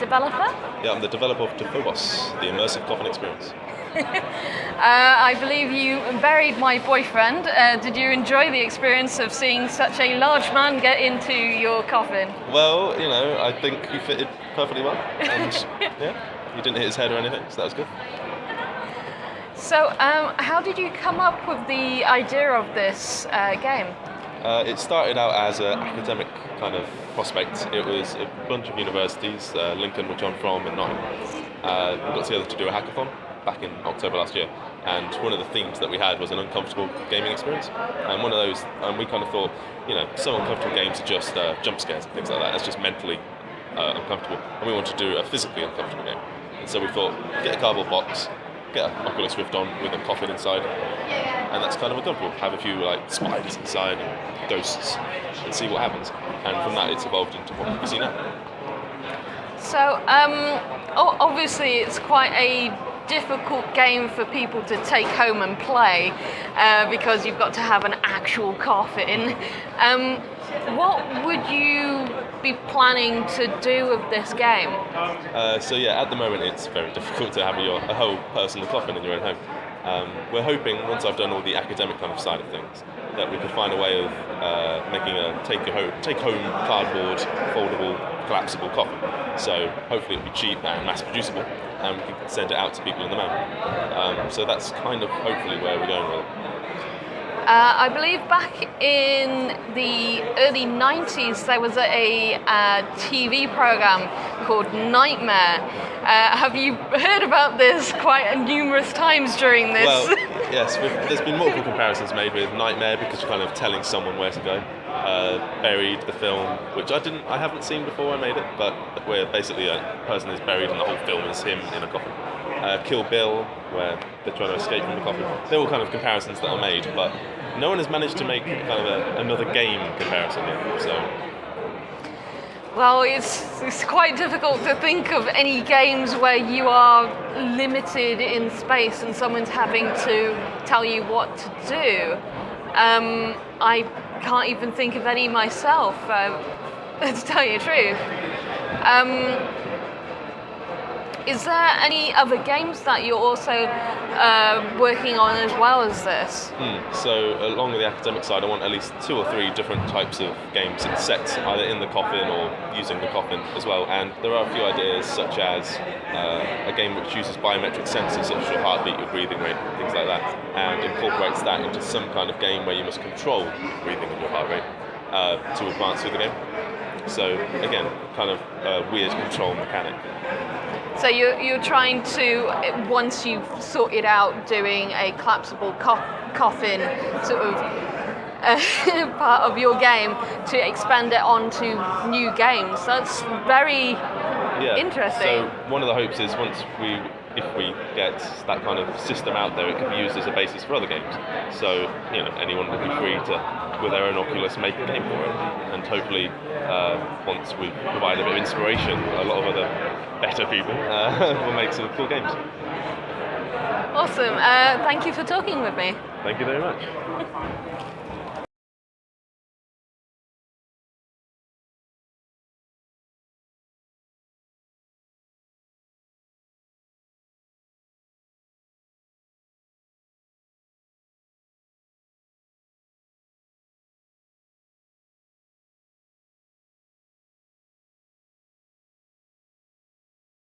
developer? Yeah, I'm the developer of Taphobos, the immersive coffin experience. I believe you buried my boyfriend. Did you enjoy the experience of seeing such a large man get into your coffin? Well, I think he fitted perfectly well, and he didn't hit his head or anything, so that was good. So, how did you come up with the idea of this game? It started out as an academic kind of prospect. It was a bunch of universities, Lincoln, which I'm from, and Nottingham. We got together to do a hackathon back in October last year, and one of the themes that we had was an uncomfortable gaming experience. And one of those, and we kind of thought, some uncomfortable games are just jump scares and things like that. It's just mentally uncomfortable, and we wanted to do a physically uncomfortable game. And so we thought, get a cardboard box, get an Oculus Rift on with a coffin inside, and that's kind of uncomfortable. Have a few spiders inside and ghosts, and see what happens. And from that, it's evolved into what we see now. So, obviously, it's quite a difficult game for people to take home and play because you've got to have an actual coffin. What would you be planning to do with this game? At the moment it's very difficult to have a whole personal coffin in your own home. We're hoping, once I've done all the academic kind of side of things, that we could find a way of making a take-home cardboard, foldable, collapsible coffin. So hopefully it'll be cheap and mass-producible, and we can send it out to people in the mail. So that's kind of hopefully where we're going with it. I believe back in the early 90s there was a TV program called Nightmare. Have you heard about this quite numerous times during this? Well, yes, there's been multiple comparisons made with Nightmare because you're kind of telling someone where to go. Buried, the film, which I haven't seen before I made it, but where basically a person is buried and the whole film is him in a coffin. Kill Bill, where they're trying to escape from the coffin. They're all kind of comparisons that are made, but no one has managed to make kind of another game comparison yet. So, well, it's quite difficult to think of any games where you are limited in space and someone's having to tell you what to do. I can't even think of any myself, to tell you the truth. Is there any other games that you're also working on as well as this? So along with the academic side, I want at least 2 or 3 different types of games set either in the coffin or using the coffin as well. And there are a few ideas, such as a game which uses biometric sensors such as your heartbeat, your breathing rate, things like that, and incorporates that into some kind of game where you must control breathing and your heart rate to advance through the game. So again, kind of a weird control mechanic. So you're trying to, once you've sorted out doing a collapsible coffin sort of part of your game, to expand it onto new games. That's very interesting. So one of the hopes is if we get that kind of system out there, it can be used as a basis for other games. So anyone will be free to, with their own Oculus, make a game for it. And hopefully, once we provide a bit of inspiration, a lot of other better people will make some cool games. Awesome. Thank you for talking with me. Thank you very much.